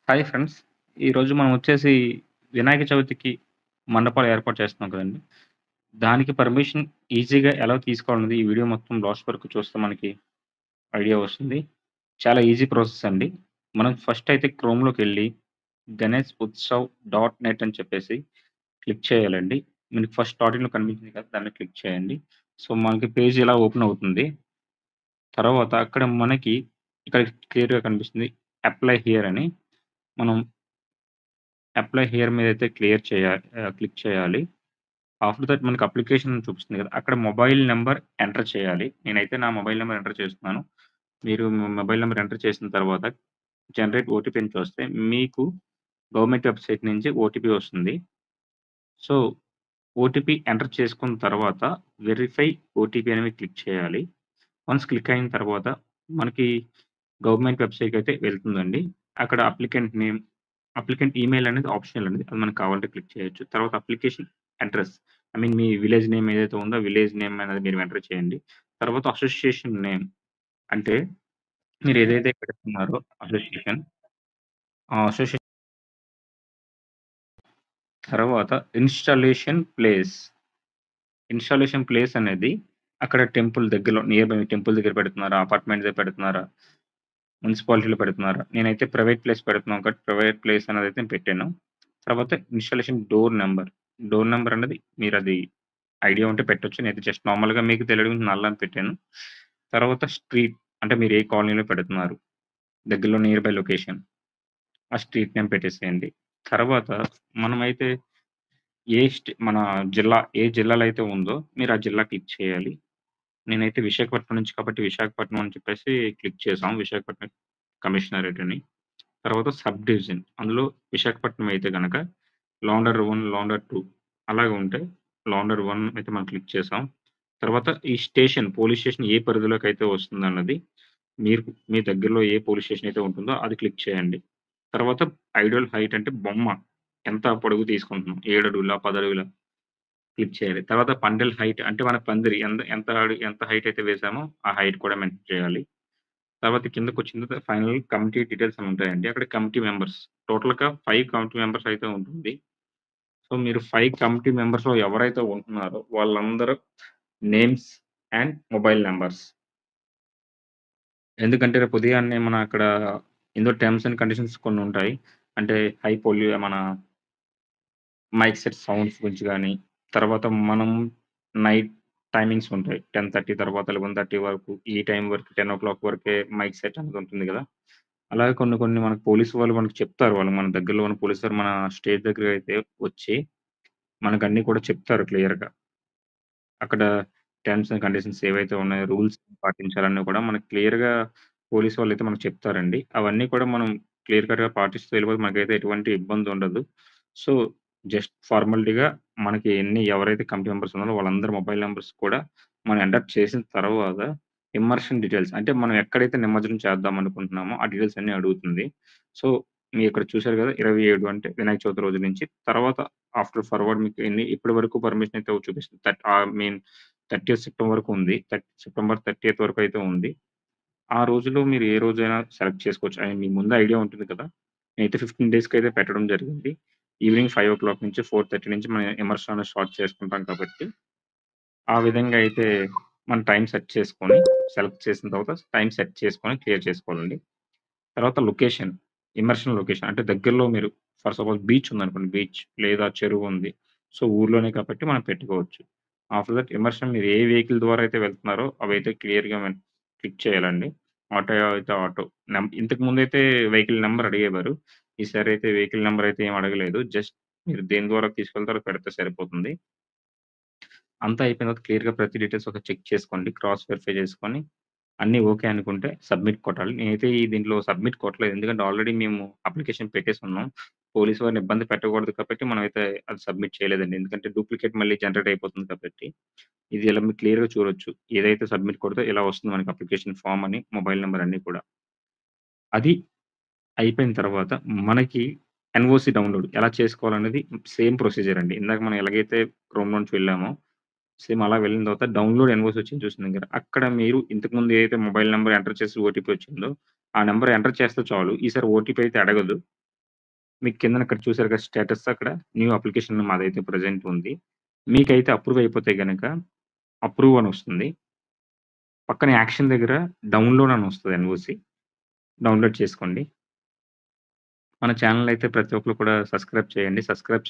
Hi friends. ఈరోజు మనం వచ్చేసి వినాయక చవితికి మండపాలు ఏర్పాటు చేస్తున్నాం కదండీ! దానికి పర్మిషన్ ఈజీగా ఎలా తీసుకోవాలన్నది ఈ వీడియో మొత్తం లాస్ట్ వరకు చూస్తే మనకి ఐడియా వస్తుంది. చాలా ఈజీ ప్రాసెస్ అండి. మనం ఫస్ట్ అయితే క్రోమ్‌లోకెళ్ళి గణేష్ ఉత్సవ్ డాట్ నెట్ అని చెప్పేసి క్లిక్ చేయాలండి. మీకు ఫస్ట్ స్టార్టింగ్‌లో కనిపించింది కదా! దాన్ని క్లిక్ చేయండి. సో, మనకి పేజ్ ఇలా ఓపెన్ అవుతుంది. తర్వాత అక్కడ మనకి ఇక్కడ క్లియర్‌గా కనిపిస్తుంది అప్లై హియర్ అని. మనం అప్లై హియర్ మీదయితే క్లిక్ చేయాలి. ఆఫ్టర్ థట్ మనకి అప్లికేషన్ అని చూపిస్తుంది కదా! అక్కడ మొబైల్ నంబర్ ఎంటర్ చేయాలి. నేనైతే నా మొబైల్ నంబర్ ఎంటర్ చేస్తున్నాను. మీరు మొబైల్ నంబర్ ఎంటర్ చేసిన తర్వాత జనరేట్ ఓటీపీ అని చూస్తే మీకు గవర్నమెంట్ వెబ్‌సైట్ నుంచి ఓటీపీ వస్తుంది. సో, ఓటీపీ ఎంటర్ చేసుకున్న తర్వాత వెరిఫై ఓటీపీ అనేది క్లిక్ చేయాలి. వన్స్ క్లిక్ అయిన తర్వాత మనకి గవర్నమెంట్ వెబ్‌సైట్‌కి అయితే వెళ్తుందండి. అక్కడ అప్లికెంట్ ఈమెయిల్ అనేది ఆప్షనల్ అండి. అది మనకు కావాలంటే క్లిక్ చేయొచ్చు. తర్వాత అప్లికేషన్ అడ్రెస్ మీ విలేజ్ నేమ్ ఏదైతే ఉందో ఆ విలేజ్ నేమ్ అనేది మీరు ఎంటర్ చేయండి. తర్వాత అసోసియేషన్ నేమ్ అంటే మీరు ఏదైతే పెడుతున్నారో అసోసియేషన్, ఆ అసోసియేషన్ తర్వాత ఇన్‌స్టాలేషన్ ప్లేస్ అనేది అక్కడ టెంపుల్ దగ్గరలో నియర్ బై టెంపుల్ దగ్గర పెడుతున్నారా? అపార్ట్‌మెంట్ దగ్గర పెడుతున్నారా? మున్సిపాలిటీలో పెడుతున్నారా? నేనైతే ప్రైవేట్ ప్లేస్ పెడుతున్నాను కాబట్టి ప్రైవేట్ ప్లేస్ అనేదైతే నేను పెట్టాను. తర్వాత ఇన్‌స్టాలేషన్ డోర్ నంబర్ అనేది మీరది ఐడియా ఉంటే పెట్టొచ్చు. నేనైతే జస్ట్ నార్మల్‌గా మీకు తెలియడం నల్ అని పెట్టాను. తర్వాత స్ట్రీట్ అంటే మీరు ఏ కాలనీలో పెడుతున్నారు. దగ్గరలో నియర్ బై లొకేషన్. ఆ స్ట్రీట్ నేమ్ పెట్టేసేయండి. తర్వాత మనమైతే మన ఏ జిల్లాలో అయితే ఉందో మీరు ఆ జిల్లా క్లిక్ చేయాలి. నేనైతే విశాఖపట్నం నుంచి కాబట్టి విశాఖపట్నం అని చెప్పేసి క్లిక్ చేసాం. విశాఖపట్నం కమిషనరేట్ అని. తర్వాత సబ్ డివిజన్. అందులో విశాఖపట్నం అయితే గనక లౌండర్ 1, లౌండర్ 2 అలాగా ఉంటే లౌండర్ 1 అయితే మనం క్లిక్ చేసాం. తర్వాత ఈ పోలీస్ స్టేషన్ ఏ పరిధిలోకైతే వస్తుందన్నది మీరు మీ దగ్గరలో ఏ పోలీస్ స్టేషన్ అయితే ఉంటుందో అది క్లిక్ చేయండి. తర్వాత ఐడియల్ హైట్ అంటే బొమ్మ ఎంత పొడుగు తీసుకుంటున్నాం. 7 అడుగులా, 10 అడుగులా క్లిక్ చేయాలి. తర్వాత పందిల్ హైట్ అంటే మన పందిరి ఎంత హైట్ అయితే వేసామో ఆ హైట్ కూడా మెన్షన్ చేయాలి. తర్వాత కిందకొచ్చిన తర్వాత ఫైనల్ కమిటీ డీటెయిల్స్ అని ఉంటాయండి. అక్కడ కమిటీ మెంబర్స్ టోటల్‌గా 5 కమిటీ మెంబర్స్ అయితే ఉంటుంది. సో, మీరు 5 కమిటీ మెంబర్స్‌లో ఎవరైతే ఉంటున్నారో వాళ్ళందరూ నేమ్స్ అండ్ మొబైల్ నంబర్స్. ఎందుకంటే రేపు ఉదయాన్నే మన అక్కడ ఇందులో టర్మ్స్ అండ్ కండిషన్స్ కొన్నుంటాయి. అంటే హై పొల్యూ మన మైక్ సెట్ సౌండ్స్ గురించి గాని, తర్వాత మనం నైట్ టైమింగ్స్ ఉంటాయి. 10:30 తర్వాత 11:30 వరకు, ఈ టైం వరకు 10:00 వరకే మైక్ సెట్ అనేది ఉంటుంది గదా! అలాగే కొన్ని కొన్ని మనకు పోలీసు వాళ్ళు మనకు చెప్తారు. వాళ్ళు మన దగ్గరలో ఉన్న పోలీసు వారు మన స్టేజ్ దగ్గరకైతే వచ్చి మనకన్నీ కూడా చెప్తారు క్లియర్‌గా. అక్కడ టర్మ్స్ అండ్ కండిషన్స్ ఏవైతే ఉన్నాయో, రూల్స్ పాటించాలన్నీ కూడా మనకు క్లియర్‌గా పోలీసు వాళ్ళైతే మనకు చెప్తారండి. అవన్నీ కూడా మనం క్లియర్ కట్‌గా పాటిస్తూ వెళ్ళిపోతే మనకైతే ఎటువంటి ఇబ్బందుండదు. సో, జస్ట్ ఫార్మాలిటీగా మనకి ఎవరైతే కమిటీ మెంబర్స్ ఉన్నారో వాళ్ళందరి మొబైల్ నంబర్స్ కూడా మనం ఎంటర్ చేసిన తర్వాత ఇమ్మర్షన్ డీటెయిల్స్ అంటే మనం ఎక్కడైతే నిమజ్జనం చేద్దాం అనుకుంటున్నామో ఆ డీటెయిల్స్ అన్నీ అడుగుతుంది. సో, మీరిక్కడ చూసారు గదా! 27 అంటే వినాయక చవితి రోజు నుంచి తర్వాత ఆఫ్టర్ ఫార్వర్డ్ మీకు ఇప్పటి వరకు పర్మిషన్ అయితే చూపిస్తుంది. 30థ్ సెప్టెంబర్ వరకు ఉంది. సెప్టెంబర్ 30థ్ వరకు అయితే ఉంది. ఆ రోజులో మీరు ఏ రోజైనా సెలెక్ట్ చేసుకోవచ్చు. మీకు ముందే ఐడియా ఉంటుంది కదా! నేనైతే 15 డేస్‌కైతే పెట్టడం జరిగింది. ఈవినింగ్ 5:00 నుంచి 4:30 నుంచి మనం ఇమర్షన్ అనేది స్టార్ట్ చేసుకుంటాం కాబట్టి, ఆ విధంగా అయితే మనం టైమ్ సెట్ చేసుకొని, సెలెక్ట్ చేసిన తర్వాత టైమ్ సెట్ చేసుకొని క్లియర్ చేసుకోవాలండి. తర్వాత ఇమ్మర్షన్ లొకేషన్ అంటే దగ్గరలో మీరు ఫర్ సపోజ్ బీచ్ ఉందనుకోండి. బీచ్ లేదా చెరువుంది. సో, ఊర్లోనే కాబట్టి మనం పెట్టుకోవచ్చు. ఆఫ్టర్ దట్ ఇమ్మర్షన్ మీరు ఏ వెహికల్ ద్వారా అయితే వెళ్తున్నారో అవైతే క్లియర్‌గా క్లిక్ చేయాలండి. ఆటో అయితే ఆటో. ఇంతకు ముందైతే వెహికల్ నంబర్ అడిగేవారు. ఈసారి అయితే వెహికల్ నంబర్ అయితే ఏమి అడగలేదు. జస్ట్ మీరు దేని ద్వారా తీసుకెళ్తారో పెడితే సరిపోతుంది. అంతా అయిపోయిన తర్వాత క్లియర్‌గా ప్రతి డీటెయిల్స్ ఒకసారి చెక్ చేసుకోండి. క్రాస్ వెరిఫై చేసుకొని అన్నీ ఓకే అనుకుంటే సబ్మిట్ కొట్టాలి. నేనైతే దీంట్లో సబ్మిట్ కొట్టలేదు. ఎందుకంటే ఆల్రెడీ మేము అప్లికేషన్ పెట్టేసున్నాం. పోలీస్ వారిని ఇబ్బంది పెట్టకూడదు కాబట్టి మనమైతే అది సబ్మిట్ చేయలేదండి. ఎందుకంటే డూప్లికేట్ మళ్ళీ జనరేట్ అయిపోతుంది కాబట్టి. ఇది ఇలా మీరు క్లియర్‌గా చూడొచ్చు. ఏదైతే సబ్మిట్ కొడితే ఇలా వస్తుంది మనకి అప్లికేషన్ ఫార్మ్ అని, మొబైల్ నంబర్ అన్నీ కూడా. అది అయిపోయిన తర్వాత మనకి ఎన్‌ఓసీ డౌన్‌లోడ్ ఎలా చేసుకోవాలనేది సేమ్ ప్రొసీజర్ అండి. ఇందాక మనం ఎలాగైతే క్రోమ్ నుంచి వెళ్ళామో సేమ్ అలా వెళ్ళిన తర్వాత డౌన్‌లోడ్ ఎన్‌ఓసీ వచ్చింది చూసింది దగ్గర. అక్కడ మీరు ఇంతకుముందు ఏదైతే మొబైల్ నంబర్ ఎంటర్ చేసి ఓటీపీ వచ్చిందో, ఆ నంబర్ ఎంటర్ చేస్తే చాలు. ఈసారి ఓటీపీ అయితే అడగదు. మీకు కిందన ఇక్కడ చూసారు కదా స్టేటస్ అక్కడ న్యూ అప్లికేషన్ మాదైతే ప్రెజెంట్ ఉంది. మీకైతే అప్రూవ్ అయిపోతే గనక అప్రూవ్ అనొస్తుంది. పక్కన యాక్షన్ దగ్గర డౌన్‌లోడ్ అని వస్తది ఎన్ఓసి. డౌన్‌లోడ్ చేసుకోండి. మన ఛానెల్ అయితే ప్రతి ఒక్కళ్ళు కూడా సబ్స్క్రైబ్ చేయండి. సబ్స్క్రైబ్